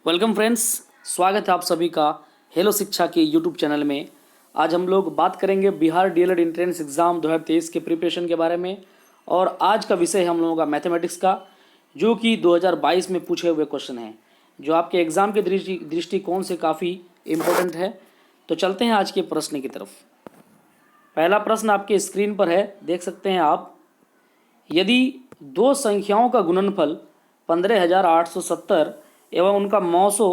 Welcome friends, स्वागत है आप सभी का हेलो शिक्षा के यूट्यूब चैनल में। आज हम लोग बात करेंगे बिहार डीएलएड एंट्रेंस एग्ज़ाम 2023 के प्रिपरेशन के बारे में। और आज का विषय है हम लोगों का मैथमेटिक्स का, जो कि 2022 में पूछे हुए क्वेश्चन हैं, जो आपके एग्ज़ाम के दृष्टिकोण से काफ़ी इम्पोर्टेंट है। तो चलते हैं आज के प्रश्न की तरफ। पहला प्रश्न आपके स्क्रीन पर है, देख सकते हैं आप। यदि दो संख्याओं का गुणनफल 15,870 एवं उनका मौसो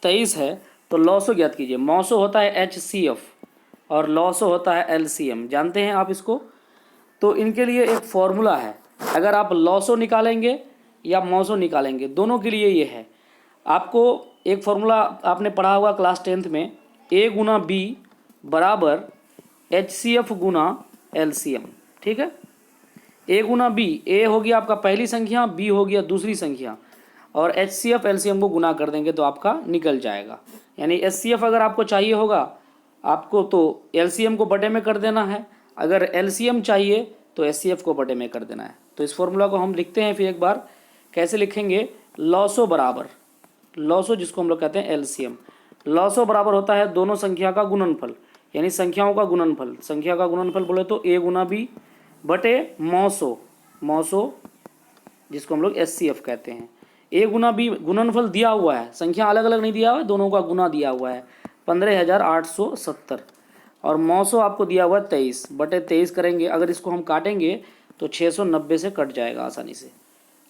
23 है तो लॉसो ज्ञात कीजिए। मौसो होता है HCF और लॉसो होता है LCM, जानते हैं आप इसको। तो इनके लिए एक फॉर्मूला है, अगर आप लॉसो निकालेंगे या मौसो निकालेंगे, दोनों के लिए ये है। आपको एक फॉर्मूला आपने पढ़ा होगा क्लास 10th में, A गुना B बराबर HCF गुना LCM। ठीक है, A गुना B, A हो गया आपका पहली संख्या, B हो गया दूसरी संख्या, और HCF LCM को गुना कर देंगे तो आपका निकल जाएगा। यानी HCF अगर आपको चाहिए होगा आपको तो LCM को बटे में कर देना है, अगर LCM चाहिए तो HCF को बटे में कर देना है। तो इस फॉर्मूला को हम लिखते हैं फिर एक बार, कैसे लिखेंगे। लॉसो बराबर, लॉसो जिसको हम लोग कहते हैं LCM, लॉसो बराबर होता है दोनों संख्या का गुणनफल, यानी संख्याओं का गुणनफल। संख्या का गुणनफल बोले तो A गुना B बटे मौसो, मौसो जिसको हम लोग HCF कहते हैं। A गुना B गुणनफल दिया हुआ है, संख्या अलग अलग नहीं दिया हुआ है, दोनों का गुना दिया हुआ है 15,870, और मौसो आपको दिया हुआ है 23 बटे 23 करेंगे। अगर इसको हम काटेंगे तो 690 से कट जाएगा आसानी से।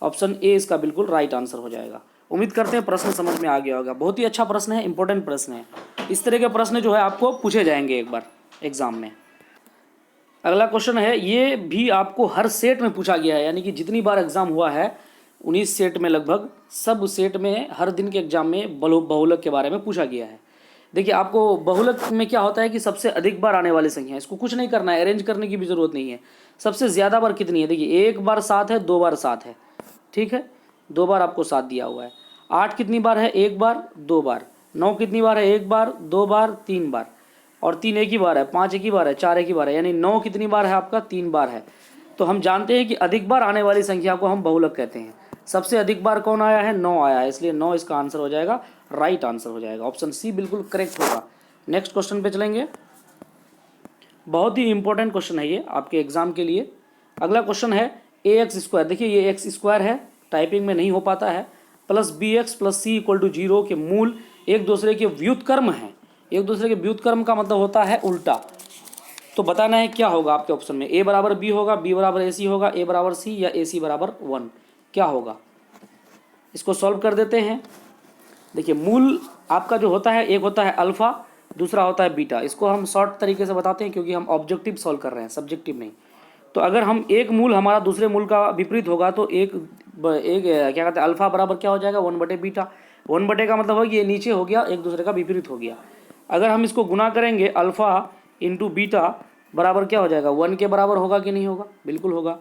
ऑप्शन ए इसका बिल्कुल राइट आंसर हो जाएगा। उम्मीद करते हैं प्रश्न समझ में आ गया होगा। बहुत ही अच्छा प्रश्न है, इंपॉर्टेंट प्रश्न है। इस तरह के प्रश्न जो है आपको पूछे जाएंगे एक बार एग्जाम में। अगला क्वेश्चन है, ये भी आपको हर सेट में पूछा गया है, यानी कि जितनी बार एग्जाम हुआ है 19 सेट में, लगभग सब सेट में हर दिन के एग्जाम में बहुलक के बारे में पूछा गया है। देखिए, आपको बहुलक में क्या होता है कि सबसे अधिक बार आने वाली संख्या, इसको कुछ नहीं करना है, अरेंज करने की भी जरूरत नहीं है। सबसे ज़्यादा बार कितनी है, देखिए 1 बार 7 है, 2 बार 7 है, ठीक है, 2 बार आपको 7 दिया हुआ है। 8 कितनी बार है, 1 बार 2 बार। 9 कितनी बार है, 1 बार 2 बार 3 बार, और 3 एक ही बार है, 5 एक ही बार है, 4 एक ही बार है, यानी 9 कितनी बार है आपका, 3 बार है। तो हम जानते हैं कि अधिक बार आने वाली संख्या को हम बहुलक कहते हैं। सबसे अधिक बार कौन आया है, 9 आया है, इसलिए 9 इसका आंसर हो जाएगा, राइट आंसर हो जाएगा। ऑप्शन सी बिल्कुल करेक्ट होगा। नेक्स्ट क्वेश्चन पे चलेंगे। बहुत ही इंपॉर्टेंट क्वेश्चन है ये आपके एग्जाम के लिए। अगला क्वेश्चन है AX²। देखिए ये x² है, टाइपिंग में नहीं हो पाता है, plus BX plus C equal to 0 के मूल एक दूसरे के व्युत्क्रम हैं। एक दूसरे के व्युत्क्रम का मतलब होता है उल्टा। तो बताना है क्या होगा आपके ऑप्शन में। A बराबर B होगा, B बराबर AC होगा, A बराबर C या AC बराबर 1, क्या होगा। इसको सॉल्व कर देते हैं। देखिए, मूल आपका जो होता है, एक होता है अल्फा, दूसरा होता है बीटा। इसको हम शॉर्ट तरीके से बताते हैं क्योंकि हम ऑब्जेक्टिव सॉल्व कर रहे हैं, सब्जेक्टिव नहीं। तो अगर हम एक मूल हमारा दूसरे मूल का विपरीत होगा तो एक क्या कहते हैं, अल्फा बराबर क्या हो जाएगा, 1 बटे बीटा। 1 बटे का मतलब है कि ये नीचे हो गया, एक दूसरे का विपरीत हो गया। अगर हम इसको गुना करेंगे, अल्फा इंटू बीटा बराबर क्या हो जाएगा, 1 के बराबर होगा कि नहीं होगा, बिल्कुल होगा।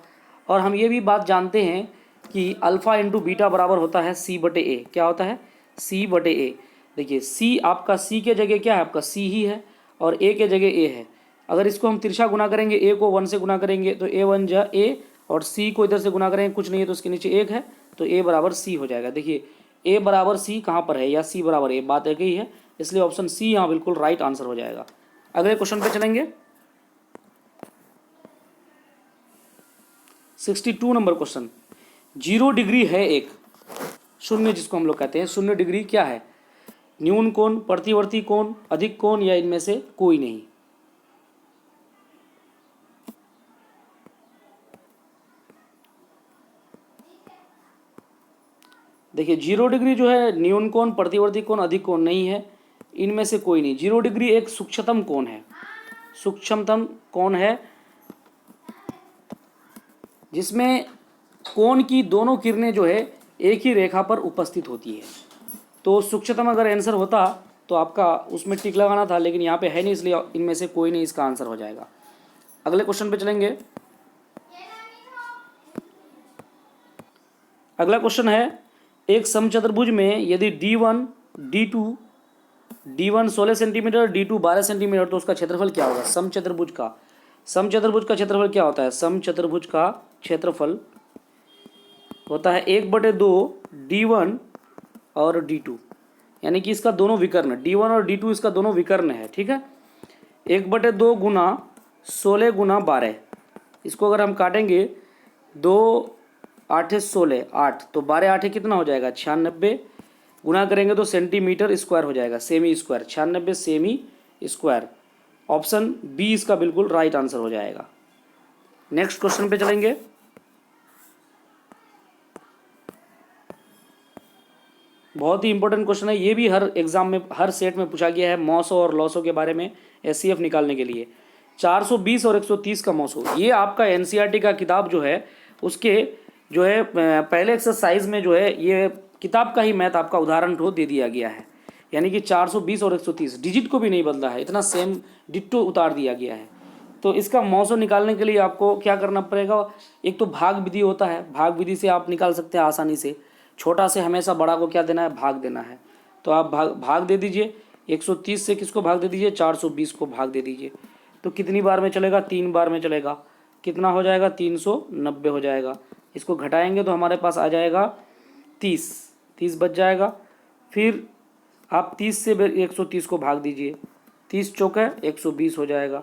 और हम ये भी बात जानते हैं कि अल्फा इंटू बीटा बराबर होता है C बटे A। क्या होता है, C बटे A। देखिए C आपका C के जगह क्या है, आपका C ही है, और A के जगह A है। अगर इसको हम तिरछा गुना करेंगे, A को 1 से गुना करेंगे तो A 1 जा A, और C को इधर से गुना करेंगे, कुछ नहीं है तो उसके नीचे 1 है, तो A बराबर C हो जाएगा। देखिए A बराबर C कहाँ पर है, या C बराबर A, बात एक ही है, इसलिए ऑप्शन C यहाँ बिल्कुल राइट आंसर हो जाएगा। अगले क्वेश्चन पे चलेंगे। 62 नंबर क्वेश्चन। 0 डिग्री है एक शून्य, जिसको हम लोग कहते हैं 0 डिग्री, क्या है, न्यून कोण, प्रतिवर्ती कोण, अधिक कोण, या इनमें से कोई नहीं। देखिए 0 डिग्री जो है, न्यून कोण, प्रतिवर्ती कोण, अधिक कोण नहीं है, इनमें से कोई नहीं। 0 डिग्री एक सूक्ष्मतम कोण है, सूक्ष्मतम कोण है जिसमें कोण की दोनों किरणें जो है एक ही रेखा पर उपस्थित होती है। तो सूक्ष्मतम अगर आंसर होता तो आपका उसमें टिक लगाना था, लेकिन यहाँ पे है नहीं, इसलिए इनमें से कोई नहीं इसका आंसर हो जाएगा। अगले क्वेश्चन पे चलेंगे। अगला क्वेश्चन है, एक समचतुर्भुज में यदि D1 16 सेंटीमीटर, D2 12 सेंटीमीटर, तो उसका क्षेत्रफल क्या होगा। समचतुर्भुज का क्षेत्रफल क्या होता है, समचतुर्भुज का क्षेत्रफल होता है 1/2 D1 और D2। यानी कि इसका दोनों विकर्ण D1 और D2 इसका दोनों विकर्ण है, ठीक है। 1/2 गुना 16 गुना 12, इसको अगर हम काटेंगे 2 8 16 8, तो 12 8 कितना हो जाएगा 96, गुना करेंगे तो सेंटीमीटर स्क्वायर हो जाएगा, सेमी स्क्वायर, 96 सेमी स्क्वायर। ऑप्शन बी इसका बिल्कुल राइट आंसर हो जाएगा। नेक्स्ट क्वेश्चन पे चलेंगे। बहुत ही इंपॉर्टेंट क्वेश्चन है, ये भी हर एग्जाम में हर सेट में पूछा गया है, मॉसो और लॉसो के बारे में एचसीएफ निकालने के लिए। 420 और 130 का मॉसो, ये आपका एनसीईआरटी का किताब जो है उसके जो है पहले एक्सरसाइज में जो है ये किताब का ही मैथ आपका उदाहरण तो दे दिया गया है। यानी कि 420 और 130 डिजिट को भी नहीं बदला है, इतना सेम डिट्टो उतार दिया गया है। तो इसका मॉसो निकालने के लिए आपको क्या करना पड़ेगा, एक तो भाग विधि होता है, भाग विधि से आप निकाल सकते हैं आसानी से। छोटा से हमेशा बड़ा को क्या देना है, भाग देना है। तो आप भाग दे दीजिए, 130 से किसको भाग दे दीजिए, 420 को भाग दे दीजिए। तो कितनी बार में चलेगा, 3 बार में चलेगा। कितना हो जाएगा, 390 हो जाएगा। इसको घटाएंगे तो हमारे पास आ जाएगा 30 बच जाएगा। फिर आप 30 से 130 को भाग दीजिए, 30 चौक है 120 हो जाएगा,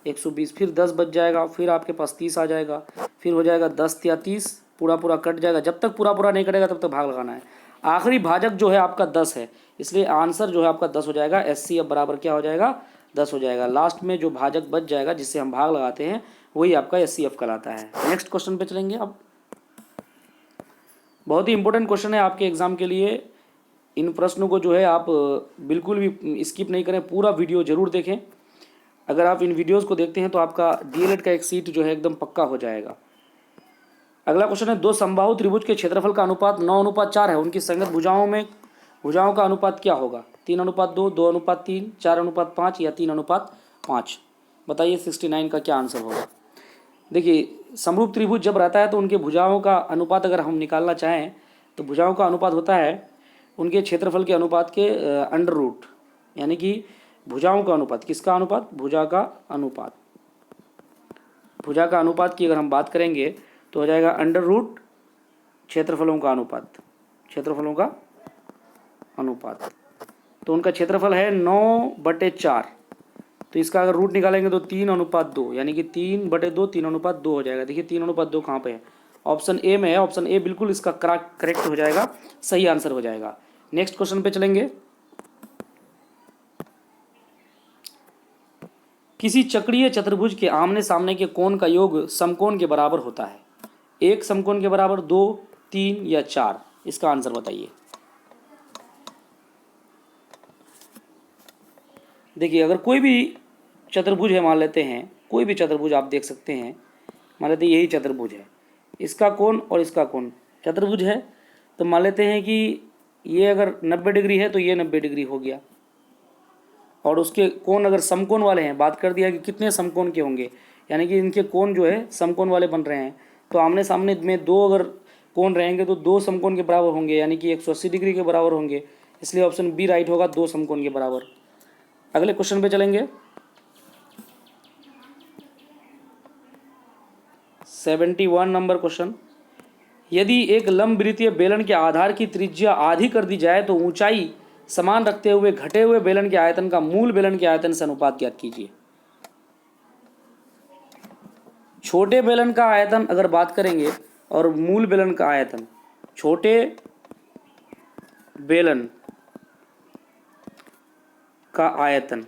120 फिर 10 बच जाएगा, फिर आपके पास 30 आ जाएगा, फिर हो जाएगा 10 या 30, पूरा पूरा कट जाएगा। जब तक पूरा पूरा नहीं कटेगा तब तक भाग लगाना है। आखिरी भाजक जो है आपका 10 है, इसलिए आंसर जो है आपका 10 हो जाएगा। एचसीएफ बराबर क्या हो जाएगा, 10 हो जाएगा। लास्ट में जो भाजक बच जाएगा जिससे हम भाग लगाते हैं वही आपका एचसीएफ कहलाता है। नेक्स्ट क्वेश्चन पे चलेंगे। अब बहुत ही इंपॉर्टेंट क्वेश्चन है आपके एग्जाम के लिए। इन प्रश्नों को जो है आप बिल्कुल भी स्किप नहीं करें, पूरा वीडियो जरूर देखें। अगर आप इन वीडियोस को देखते हैं तो आपका डीएलएड का एक सीट जो है एकदम पक्का हो जाएगा। अगला क्वेश्चन है, दो समबाहु त्रिभुज के क्षेत्रफल का अनुपात 9:4 है, उनकी संगत भुजाओं का अनुपात क्या होगा, 3:2, 2:3, 4:5 या 3:5। बताइए 69 का क्या आंसर होगा। देखिए, समरूप त्रिभुज जब रहता है तो उनके भुजाओं का अनुपात अगर हम निकालना चाहें तो भुजाओं का अनुपात होता है उनके क्षेत्रफल के अनुपात के अंडर रूट, यानी कि भुजाओं का अनुपात, किसका अनुपात, भुजा का अनुपात। भुजा का अनुपात की अगर हम बात करेंगे तो हो जाएगा अंडर रूट क्षेत्रफलों का अनुपात, क्षेत्रफलों का अनुपात। तो उनका क्षेत्रफल है 9/4, तो इसका अगर रूट निकालेंगे तो 3:2, यानी कि 3/2 3:2 हो जाएगा। देखिए 3:2 कहाँ पे है, ऑप्शन ए में है। ऑप्शन ए बिल्कुल इसका करेक्ट हो जाएगा, सही आंसर हो जाएगा। नेक्स्ट क्वेश्चन पे चलेंगे। किसी चक्रीय चतुर्भुज के आमने सामने के कोण का योग समकोण के बराबर होता है, 1 समकोण के बराबर, 2, 3 या 4। इसका आंसर बताइए। देखिए, अगर कोई भी चतुर्भुज है, मान लेते हैं कोई भी चतुर्भुज आप देख सकते हैं, मान लेते हैं यही चतुर्भुज है, इसका कोण और इसका कोण चतुर्भुज है, तो मान लेते हैं कि ये अगर 90 डिग्री है तो ये 90 डिग्री हो गया। और उसके कोण अगर समकोण वाले हैं, बात कर दिया कि कितने समकोण के होंगे, यानी कि इनके कोण जो है समकोण वाले बन रहे हैं, तो आमने सामने में दो अगर कोण रहेंगे तो 2 समकोण के बराबर होंगे, यानी कि 180 डिग्री के बराबर होंगे। इसलिए ऑप्शन बी राइट होगा, 2 समकोण के बराबर। अगले क्वेश्चन पे चलेंगे। 71 नंबर क्वेश्चन, यदि एक लंबवृत्तीय बेलन के आधार की त्रिज्या आधी कर दी जाए तो ऊंचाई समान रखते हुए घटे हुए बेलन के आयतन का मूल बेलन के आयतन से अनुपात ज्ञात कीजिए। छोटे बेलन का आयतन अगर बात करेंगे और मूल बेलन का आयतन, छोटे बेलन का आयतन,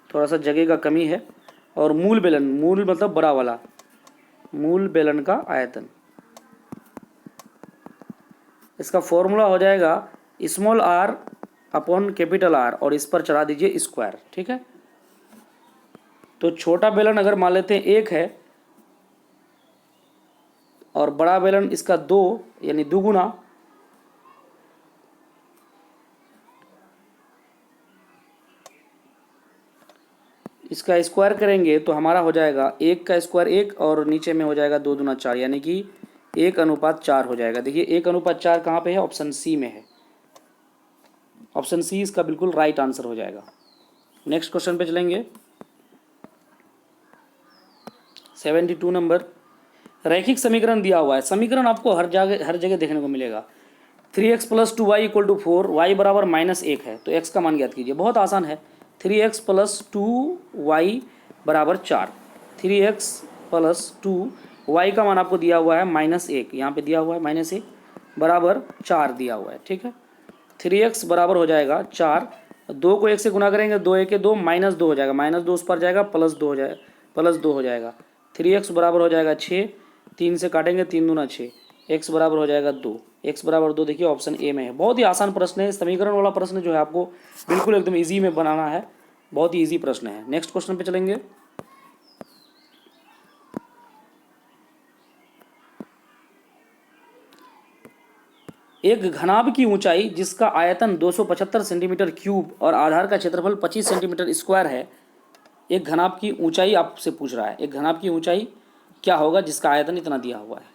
थोड़ा सा जगह का कमी है, और मूल बेलन, मूल मतलब बड़ा वाला, मूल बेलन का आयतन, इसका फॉर्मूला हो जाएगा small R upon capital R, और इस पर चढ़ा दीजिए स्क्वायर, ठीक है। तो छोटा बेलन अगर मान लेते हैं 1 है और बड़ा बेलन इसका 2, यानी दुगुना, इसका स्क्वायर करेंगे तो हमारा हो जाएगा 1 का स्क्वायर 1 और नीचे में हो जाएगा 2 दूना 4, यानी कि 1:4 हो जाएगा। देखिए 1:4 कहाँ पे है, ऑप्शन सी में है। ऑप्शन सी इसका बिल्कुल राइट आंसर हो जाएगा। नेक्स्ट क्वेश्चन पे चलेंगे। 72 नंबर, रैखिक समीकरण दिया हुआ है। समीकरण आपको हर जगह देखने को मिलेगा। 3x plus 2y equal to 4, y बराबर -1 है, तो x का मान ज्ञात कीजिए। बहुत आसान है, 3x प्लस 2y बराबर 4। 3x प्लस 2y का मान आपको दिया हुआ है -1, यहाँ पे दिया हुआ है -1 बराबर 4 दिया हुआ है, ठीक है। 3x बराबर हो जाएगा 4, 2 को 1 से गुना करेंगे, 2 1 2 -2 हो जाएगा, -2 उस पर जाएगा, +2 हो जाएगा, +2 हो जाएगा। 3x बराबर हो जाएगा 6, 3 से काटेंगे, 3 दूना 6, x बराबर हो जाएगा 2। x बराबर 2 देखिए ऑप्शन ए में है। बहुत ही आसान प्रश्न है, समीकरण वाला प्रश्न जो है आपको बिल्कुल एकदम ईजी में बनाना है, बहुत ही ईजी प्रश्न है। नेक्स्ट क्वेश्चन पे चलेंगे। एक घनाभ की ऊंचाई जिसका आयतन 275 सेंटीमीटर क्यूब और आधार का क्षेत्रफल 25 सेंटीमीटर स्क्वायर है। एक घनाभ की ऊंचाई आपसे पूछ रहा है, एक घनाभ की ऊंचाई क्या होगा जिसका आयतन इतना दिया हुआ है,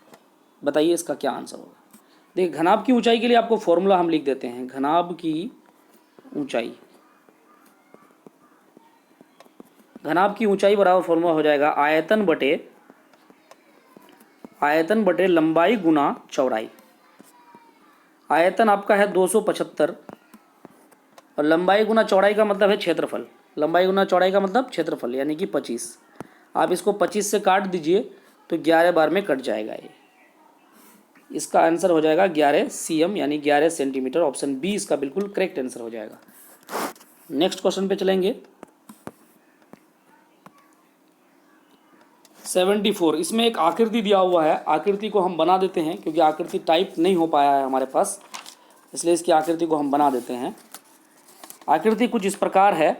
बताइए इसका क्या आंसर होगा। देखिए घनाभ की ऊंचाई के लिए आपको फॉर्मूला हम लिख देते हैं। घनाभ की ऊंचाई, घनाभ की ऊंचाई बराबर फॉर्मूला हो जाएगा आयतन बटे लंबाई गुना चौड़ाई। आयतन आपका है 275 और लंबाई गुना चौड़ाई का मतलब है क्षेत्रफल। लंबाई गुना चौड़ाई का मतलब क्षेत्रफल यानी कि 25। आप इसको 25 से काट दीजिए तो 11 बार में कट जाएगा ये। इसका आंसर हो जाएगा 11 cm यानी 11 सेंटीमीटर। ऑप्शन बी इसका बिल्कुल करेक्ट आंसर हो जाएगा। नेक्स्ट क्वेश्चन पे चलेंगे। 74, इसमें एक आकृति दिया हुआ है। आकृति को हम बना देते हैं क्योंकि आकृति टाइप नहीं हो पाया है हमारे पास, इसलिए इसकी आकृति को हम बना देते हैं। आकृति कुछ इस प्रकार है,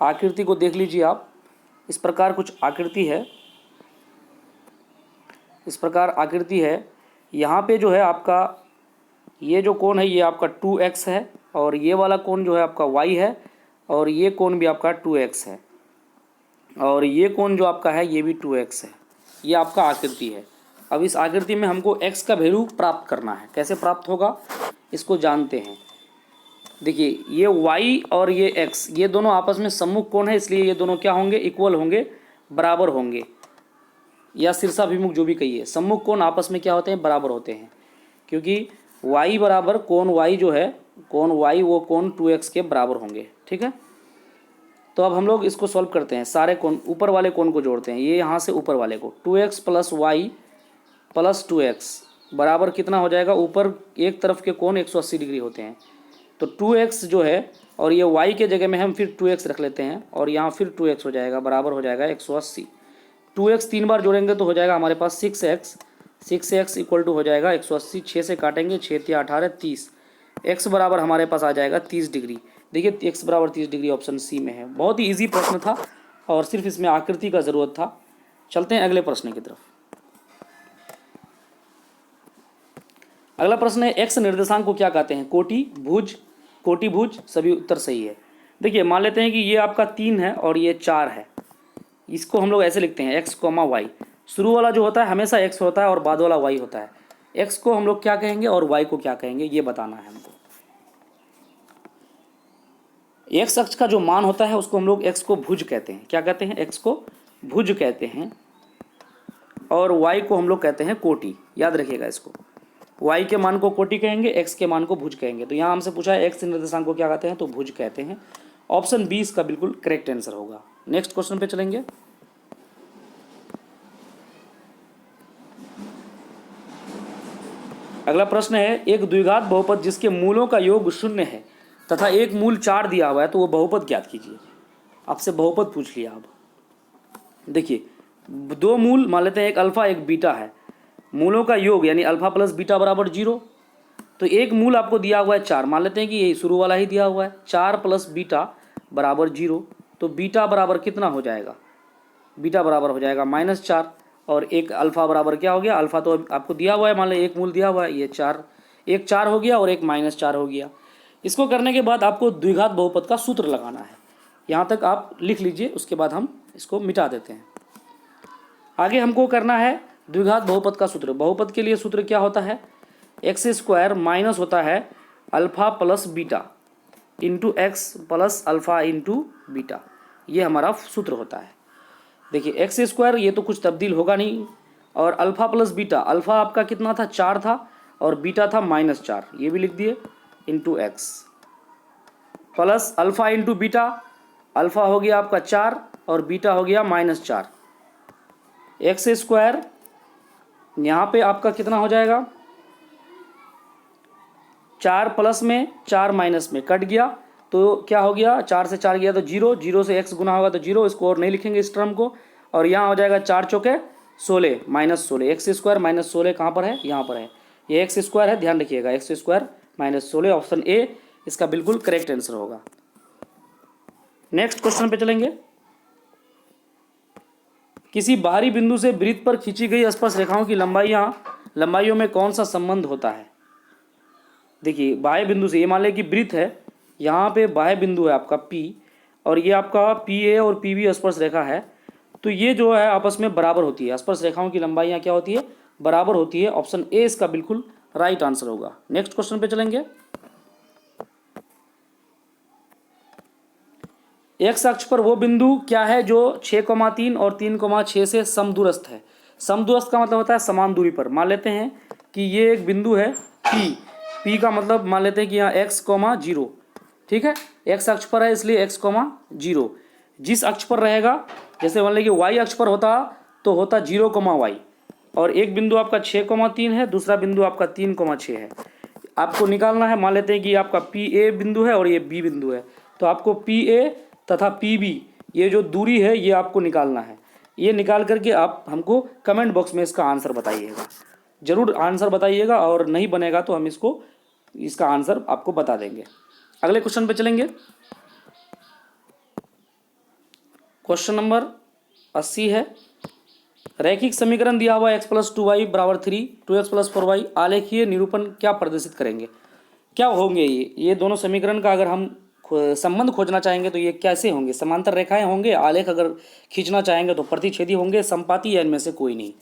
आकृति को देख लीजिए आप। इस प्रकार कुछ आकृति है, इस प्रकार आकृति है। यहाँ पे जो है आपका ये जो कोण है ये आपका 2x है और ये वाला कोण जो है आपका y है और ये कोण भी आपका 2x है और ये कोण जो आपका है ये भी 2x है। ये आपका आकृति है। अब इस आकृति में हमको x का वैल्यू प्राप्त करना है। कैसे प्राप्त होगा इसको जानते हैं। देखिए ये y और ये x ये दोनों आपस में सम्मुख कोण है, इसलिए ये दोनों क्या होंगे, इक्वल होंगे, बराबर होंगे, या शीर्षाभिमुख जो भी कहिए। सम्मुख कोण आपस में क्या होते हैं, बराबर होते हैं, क्योंकि y बराबर कोण y जो है, कोण y वो कोण 2x के बराबर होंगे। ठीक है, तो अब हम लोग इसको सॉल्व करते हैं। सारे कोण, ऊपर वाले कोण को जोड़ते हैं। ये यहाँ से ऊपर वाले को 2x plus y plus 2x बराबर कितना हो जाएगा, ऊपर एक तरफ के कोण 180 डिग्री होते हैं, तो 2x जो है और ये y के जगह में हम फिर 2x रख लेते हैं और यहाँ फिर 2x हो जाएगा, बराबर हो जाएगा 180। 2x 3 बार जोड़ेंगे तो हो जाएगा हमारे पास 6x इक्वल टू हो जाएगा 180। 6 से काटेंगे, 6 या 18 30, x बराबर हमारे पास आ जाएगा 30 डिग्री। देखिए x बराबर 30 डिग्री ऑप्शन सी में है। बहुत ही ईजी प्रश्न था और सिर्फ इसमें आकृति का ज़रूरत था। चलते हैं अगले प्रश्न की तरफ। अगला प्रश्न है x निर्देशांक को क्या कहते हैं, कोटि भुज। सभी उत्तर सही है। देखिए मान लेते हैं कि ये आपका 3 है और ये 4 है। इसको हम लोग ऐसे लिखते हैं x, y। शुरू वाला जो होता है हमेशा x होता है और बाद वाला y होता है। x को हम लोग क्या कहेंगे और y को क्या कहेंगे ये बताना है हमको। x अक्ष का जो मान होता है उसको हम लोग x को भुज कहते हैं। क्या कहते हैं, x को भुज कहते हैं और y को हम लोग कहते हैं कोटि। याद रखिएगा इसको, y के मान को कोटि कहेंगे, x के मान को भुज कहेंगे। तो यहाँ हमसे पूछा है x निर्देशांक को क्या कहते हैं, तो भुज कहते हैं। ऑप्शन बी इसका बिल्कुल करेक्ट आंसर होगा। नेक्स्ट क्वेश्चन पे चलेंगे। अगला प्रश्न है, एक द्विघात बहुपद जिसके मूलों का योग 0 है तथा एक मूल 4 दिया हुआ है, तो वो बहुपद ज्ञात कीजिए। आपसे बहुपद पूछ लिया। अब देखिए दो मूल मान लेते हैं, एक अल्फा एक बीटा है। मूलों का योग यानी अल्फा प्लस बीटा बराबर 0। तो एक मूल आपको दिया हुआ है 4, मान लेते हैं कि ये शुरू वाला ही दिया हुआ है। 4 प्लस बीटा बराबर 0, तो बीटा बराबर कितना हो जाएगा, बीटा बराबर हो जाएगा -4 और एक अल्फा बराबर क्या हो गया, अल्फा तो आपको दिया हुआ है, मान लो एक मूल दिया हुआ है, ये 4, एक 4 हो गया और एक -4 हो गया। इसको करने के बाद आपको द्विघात बहुपद का सूत्र लगाना है। यहाँ तक आप लिख लीजिए, उसके बाद हम इसको मिटा देते हैं। आगे हमको करना है द्विघात बहुपद का सूत्र। बहुपद के लिए सूत्र क्या होता है, x² माइनस होता है alpha plus beta into x plus alpha into beta. ये हमारा सूत्र होता है। देखिए x² ये तो कुछ तब्दील होगा नहीं, और अल्फ़ा प्लस बीटा, अल्फ़ा आपका कितना था 4 था और बीटा था -4, ये भी लिख दिए, into x plus alpha into beta, alpha हो गया आपका 4 और बीटा हो गया -4, एक्स स्क्वायर यहाँ पे आपका कितना हो जाएगा 4 प्लस में 4 माइनस में कट गया तो क्या हो गया 4 से 4 गया तो 0, 0 से x गुना होगा तो 0, इसको और नहीं लिखेंगे इस टर्म को, और यहाँ हो जाएगा 4 चौके 16 -16, एक्स स्क्वायर -16 कहाँ पर है, यहाँ पर है, ये एक्स स्क्वायर है, ध्यान रखिएगा, एक्स स्क्वायर -16, ऑप्शन ए इसका बिल्कुल करेक्ट आंसर होगा। नेक्स्ट क्वेश्चन पे चलेंगे। किसी बाहरी बिंदु से वृत्त पर खींची गई स्पर्श रेखाओं की लंबाइयों में कौन सा संबंध होता है। देखिए बाह्य बिंदु से, ये मान लें कि वृत्त है, यहाँ पे बाह्य बिंदु है आपका P और ये आपका PA और PB स्पर्श रेखा है, तो ये जो है आपस में बराबर होती है, स्पर्श रेखाओं की लंबाइयाँ क्या होती है, बराबर होती है, ऑप्शन ए इसका बिल्कुल राइट आंसर होगा। नेक्स्ट क्वेश्चन पे चलेंगे। एक्स अक्ष पर वो बिंदु क्या है जो 6,3 और 3,6 से समदूरस्थ है। समदूरस्थ का मतलब होता है समान दूरी पर। मान लेते हैं कि ये एक बिंदु है P का मतलब मान लेते हैं कि यहाँ x, 0, ठीक है, x अक्ष पर है इसलिए x, 0। जिस अक्ष पर रहेगा, जैसे मान लें कि y अक्ष पर होता तो होता 0, y, और एक बिंदु आपका 6,3 है, दूसरा बिंदु आपका 3,6 है। आपको निकालना है, मान लेते हैं कि आपका PA बिंदु है और ये B बिंदु है, तो आपको PA तथा PB ये जो दूरी है ये आपको निकालना है। ये निकाल करके आप हमको कमेंट बॉक्स में इसका आंसर बताइएगा, जरूर आंसर बताइएगा, और नहीं बनेगा तो हम इसका आंसर आपको बता देंगे। अगले क्वेश्चन पे चलेंगे। क्वेश्चन नंबर 80 है। रैखिक समीकरण दिया हुआ x + 2y = 3, 2x + 4y आलेखीय निरूपण क्या प्रदर्शित करेंगे। क्या होंगे ये दोनों समीकरण का अगर हम संबंध खोजना चाहेंगे तो ये कैसे होंगे। समांतर रेखाएं होंगे, आलेख अगर खींचना चाहेंगे तो प्रतिच्छेदी होंगे, संपाती या इनमें से कोई नहीं।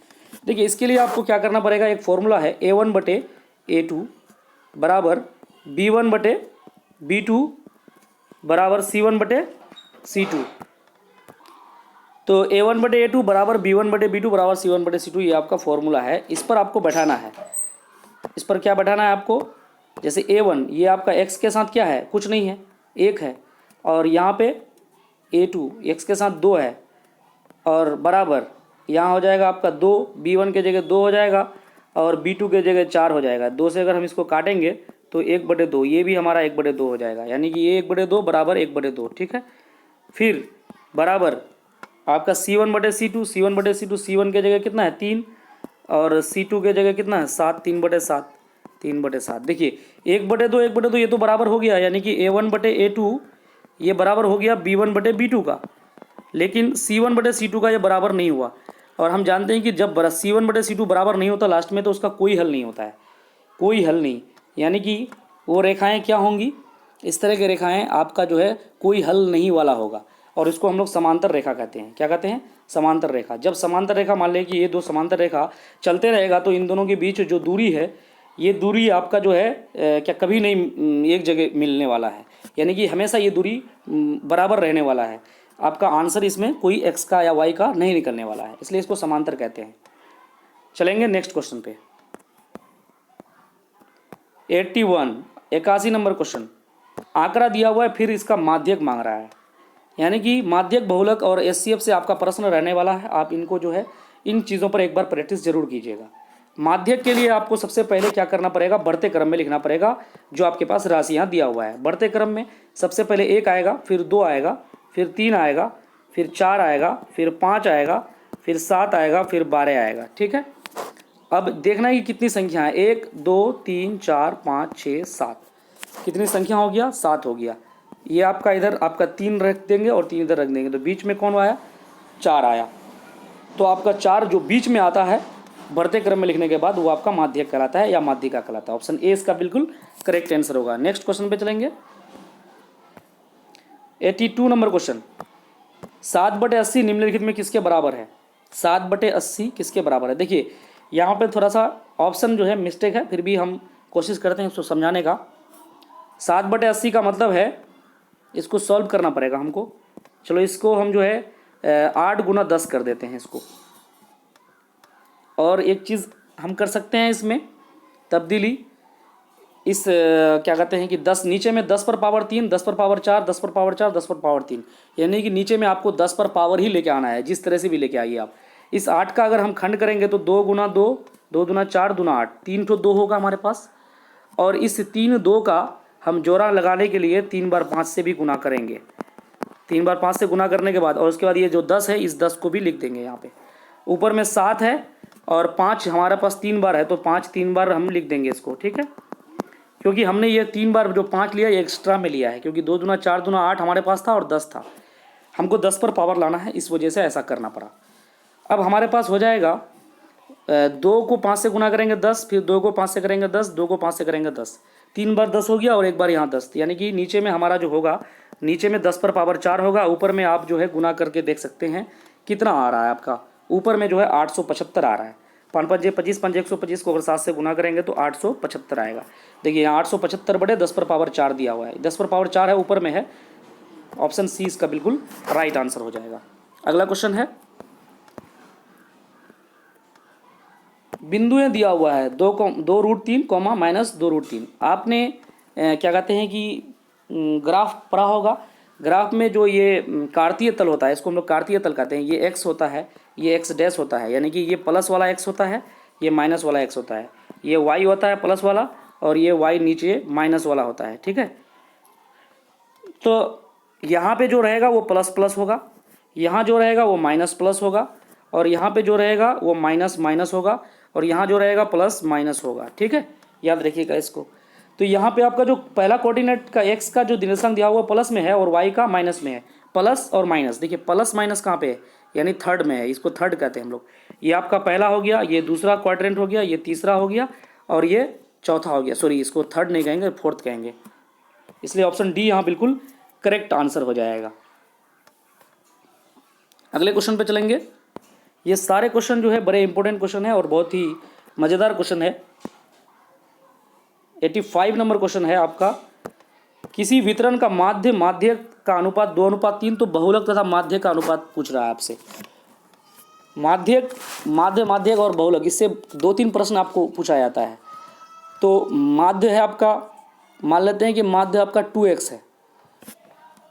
देखिए इसके लिए आपको क्या करना पड़ेगा, एक फॉर्मूला है A1/A2 बराबर B1/B2 बराबर C1/C2। तो A1/A2 बराबर B1/B2 बराबर C1/C2 ये आपका फॉर्मूला है। इस पर आपको बैठाना है, इस पर क्या बैठाना है आपको, जैसे A1 ये आपका x के साथ क्या है, कुछ नहीं है, 1 है, और यहाँ पे A2 x के साथ 2 है, और बराबर यहाँ हो जाएगा आपका 2, B1 के जगह 2 हो जाएगा और B2 के जगह 4 हो जाएगा। 2 से अगर हम इसको काटेंगे तो 1/2, ये भी हमारा 1/2 हो जाएगा, यानी कि ये 1/2 बराबर 1/2, ठीक है। फिर बराबर आपका C1/C2, C1/C2, C1 के जगह कितना है 3 और C2 के जगह कितना है 7, 3/7, 3/7। देखिए 1/2, 1/2 ये तो बराबर हो गया, यानी कि A1/A2 ये बराबर हो गया B1/B2 का, लेकिन C1/C2 का ये बराबर नहीं हुआ। और हम जानते हैं कि जब C1/C2 बराबर नहीं होता लास्ट में तो उसका कोई हल नहीं होता है, कोई हल नहीं, यानी कि वो रेखाएं क्या होंगी, इस तरह की रेखाएं आपका जो है कोई हल नहीं वाला होगा, और इसको हम लोग समांतर रेखा कहते हैं। क्या कहते हैं, समांतर रेखा। जब समांतर रेखा, मान लें कि ये दो समांतर रेखा चलते रहेगा तो इन दोनों के बीच जो दूरी है, ये दूरी आपका जो है क्या कभी नहीं एक जगह मिलने वाला है, यानी कि हमेशा ये दूरी बराबर रहने वाला है। आपका आंसर इसमें कोई x का या y का नहीं निकलने वाला है, इसलिए इसको समांतर कहते हैं। चलेंगे नेक्स्ट क्वेश्चन पे। 81 नंबर क्वेश्चन। आंकड़ा दिया हुआ है, फिर इसका माध्यक मांग रहा है, यानी कि माध्यक, बहुलक और SCF से आपका प्रश्न रहने वाला है। आप इनको जो है इन चीज़ों पर एक बार प्रैक्टिस जरूर कीजिएगा। माध्यक के लिए आपको सबसे पहले क्या करना पड़ेगा, बढ़ते क्रम में लिखना पड़ेगा जो आपके पास राशि यहाँ दिया हुआ है। बढ़ते क्रम में सबसे पहले 1 आएगा, फिर 2 आएगा, फिर 3 आएगा, फिर 4 आएगा, फिर 5 आएगा, फिर 7 आएगा, फिर 12 आएगा, ठीक है। अब देखना है कि कितनी संख्या है, 1 2 3 4 5 6 7, कितनी संख्या हो गया, 7 हो गया। ये आपका इधर आपका 3 रख देंगे और 3 इधर रख देंगे, तो बीच में कौन आया, 4 आया। तो आपका 4 जो बीच में आता है बढ़ते क्रम में लिखने के बाद वो आपका माध्यक कहलाता है या माध्यिका कहलाता है। ऑप्शन ए इसका बिल्कुल करेक्ट आंसर होगा। नेक्स्ट क्वेश्चन पे चलेंगे। 82 नंबर क्वेश्चन। 7/80 निम्नलिखित में किसके बराबर है। 7/80 किसके बराबर है। देखिए यहाँ पे थोड़ा सा ऑप्शन जो है मिस्टेक है, फिर भी हम कोशिश करते हैं इसको समझाने का। 7/80 का मतलब है, इसको सॉल्व करना पड़ेगा हमको। चलो इसको हम जो है 8 × 10 कर देते हैं इसको। और एक चीज़ हम कर सकते हैं इसमें तब्दीली, इस क्या कहते हैं कि 10 नीचे में 10 पर पावर 3, 10 पर पावर 4, 10 पर पावर 4, 10 पर पावर 3, यानी कि नीचे में आपको 10 पर पावर ही लेके आना है, जिस तरह से भी लेके आइए आप। इस 8 का अगर हम खंड करेंगे तो 2 गुना 2, 2 दुना 4 दुना 8, 3 तो 2 होगा हमारे पास। और इस 3 2 का हम जोड़ा लगाने के लिए 3 बार 5 से भी गुना करेंगे। 3 बार 5 से गुना करने के बाद और उसके बाद ये जो 10 है, इस 10 को भी लिख देंगे यहाँ पे। ऊपर में 7 है और 5 हमारे पास 3 बार है, तो 5 3 बार हम लिख देंगे इसको, ठीक है। क्योंकि हमने ये 3 बार जो 5 लिया ये एक्स्ट्रा में लिया है, क्योंकि 2 दुना 4 दुना 8 हमारे पास था और 10 था, हमको 10 पर पावर लाना है, इस वजह से ऐसा करना पड़ा। अब हमारे पास हो जाएगा 2 को 5 से गुना करेंगे 10, फिर 2 को 5 से करेंगे 10, 2 को 5 से करेंगे 10, 3 बार 10 हो गया और एक बार यहाँ 10, यानी कि नीचे में हमारा जो होगा, नीचे में 10 पर पावर 4 होगा, ऊपर में आप जो है गुना करके देख सकते हैं कितना आ रहा है आपका। ऊपर में जो है 875 आ रहा है, 5 5 25 5 125 को अगर 7 से गुना करेंगे तो 875 आएगा। देखिए यहाँ 875 बटे 10 पर पावर 4 दिया हुआ है, 10 पर पावर 4 है, ऊपर में है, ऑप्शन सी इसका बिल्कुल राइट आंसर हो जाएगा। अगला क्वेश्चन है, बिंदुएं दिया हुआ है 2√3 कॉमा -2√3। आपने क्या कहते हैं कि ग्राफ पढ़ा होगा। ग्राफ में जो ये कार्तीय तल होता है, इसको हम लोग कार्तीय तल कहते हैं। ये एक्स होता है, ये एक्स डैश होता है, यानी कि ये प्लस वाला एक्स होता है, ये माइनस वाला एक्स होता है, ये वाई होता है प्लस वाला, और ये वाई नीचे माइनस वाला होता है, ठीक है। तो यहाँ पे जो रहेगा वो प्लस प्लस होगा, यहाँ जो रहेगा वो माइनस प्लस होगा, और यहाँ पे जो रहेगा वो माइनस माइनस होगा, और यहाँ जो रहेगा प्लस माइनस होगा, ठीक है। याद रखिएगा इसको। तो यहाँ पे आपका जो पहला कोऑर्डिनेट का एक्स का जो निर्देशांक दिया हुआ प्लस में है और वाई का माइनस में है, प्लस और माइनस। देखिए प्लस माइनस कहाँ पे है, यानी थर्ड में है, इसको थर्ड कहते हैं हम लोग। ये आपका पहला हो गया, ये दूसरा क्वाड्रेंट हो गया, ये तीसरा हो गया, और ये चौथा हो गया। सॉरी, इसको थर्ड नहीं कहेंगे, फोर्थ कहेंगे, इसलिए ऑप्शन डी यहाँ बिल्कुल करेक्ट आंसर हो जाएगा। अगले क्वेश्चन पे चलेंगे। ये सारे क्वेश्चन जो है बड़े इंपॉर्टेंट क्वेश्चन है और बहुत ही मज़ेदार क्वेश्चन है। 85 नंबर क्वेश्चन है आपका। किसी वितरण का माध्य का अनुपात 2:3, तो बहुलक तथा माध्य का अनुपात पूछ रहा है आपसे। माध्य और बहुलक, इससे 2-3 प्रश्न आपको पूछा जाता है। तो माध्य है आपका, मान लेते हैं कि माध्य आपका 2x है,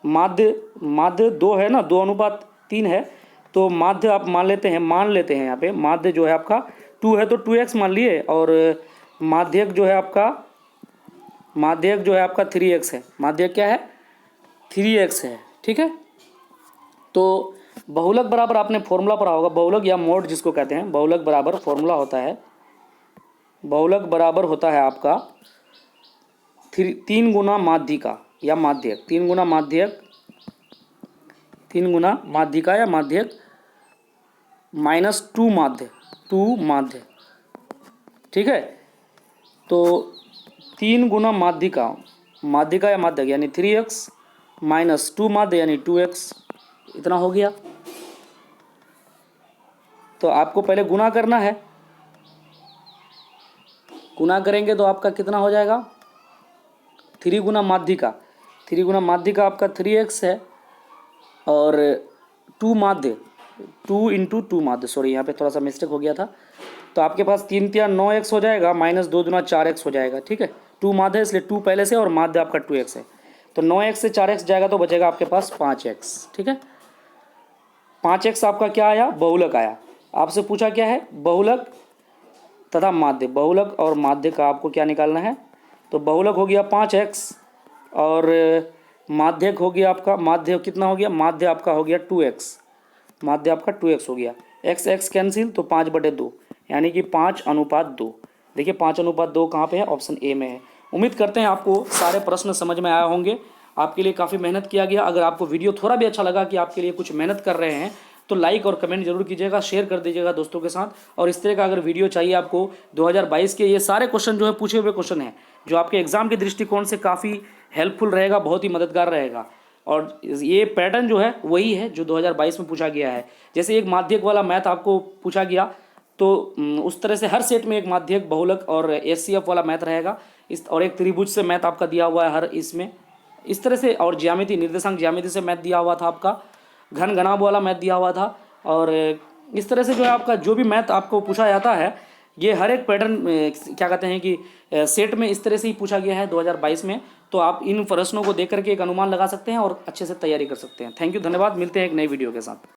माध्य 2 है ना, 2:3 है, तो माध्य आप मान लेते हैं यहाँ पे माध्य जो है आपका 2 है, तो 2x मान लिए, और माध्यक जो है आपका 3x है। माध्यक क्या है, 3x है, ठीक है। तो बहुलक बराबर आपने फॉर्मूला पढ़ा होगा, बहुलक या मोड जिसको कहते हैं। बहुलक बराबर फॉर्मूला होता है, बहुलक बराबर होता है आपका 3 गुना माध्यिका या माध्यक, 3 गुना माध्यक, 3 गुना माध्यिका या माध्यक -2 माध्य, ठीक है। तो 3 गुना माध्यिका या माध्यक यानी 3x -2 माध्य यानी 2x, इतना हो गया। तो आपको पहले गुना करना है, गुना करेंगे तो आपका कितना हो जाएगा, 3 गुना माध्यिका, 3 गुना माध्यिका आपका 3x है, और 2 माध्य, 2 × 2 माध्य, सॉरी यहाँ पे थोड़ा सा मिस्टेक हो गया था। तो आपके पास 3 × 9x हो जाएगा, -2 दुना 4x हो जाएगा, ठीक है। 2 माध्य इसलिए 2 पहले से, और माध्य आपका 2x है, तो 9x से 4x जाएगा तो बचेगा आपके पास 5x, ठीक है। 5x आपका क्या आया, बहुलक आया। आपसे पूछा क्या है, बहुलक तथा माध्य, बहुलक और माध्य का आपको क्या निकालना है। तो बहुलक हो गया 5x, और माध्यक हो गया आपका, माध्य कितना हो गया, माध्य आपका हो गया 2x, माध्य आपका 2x हो गया। x कैंसिल, तो 5/2, यानी कि 5:2। देखिए 5:2 कहाँ पे है, ऑप्शन ए में है। उम्मीद करते हैं आपको सारे प्रश्न समझ में आए होंगे। आपके लिए काफ़ी मेहनत किया गया। अगर आपको वीडियो थोड़ा भी अच्छा लगा कि आपके लिए कुछ मेहनत कर रहे हैं, तो लाइक और कमेंट जरूर कीजिएगा, शेयर कर दीजिएगा दोस्तों के साथ। और इस तरह का अगर वीडियो चाहिए आपको 2022 के, ये सारे क्वेश्चन जो है पूछे हुए क्वेश्चन हैं, जो आपके एग्जाम के दृष्टिकोण से काफ़ी हेल्पफुल रहेगा, बहुत ही मददगार रहेगा। और ये पैटर्न जो है वही है जो 2022 में पूछा गया है। जैसे एक माध्यक वाला मैथ आपको पूछा गया, तो उस तरह से हर सेट में एक माध्यक, बहुलक और एचसीएफ वाला मैथ रहेगा। इस और एक त्रिभुज से मैथ आपका दिया हुआ है हर इसमें, इस तरह से। और ज्यामिति, निर्देशांक ज्यामिति से मैथ दिया हुआ था आपका, घन घनाभ वाला मैथ दिया हुआ था, और इस तरह से जो है आपका जो भी मैथ आपको पूछा जाता है, ये हर एक पैटर्न क्या कहते हैं कि सेट में इस तरह से ही पूछा गया है 2022 में। तो आप इन प्रश्नों को देख करके एक अनुमान लगा सकते हैं और अच्छे से तैयारी कर सकते हैं। थैंक यू, धन्यवाद। मिलते हैं एक नई वीडियो के साथ।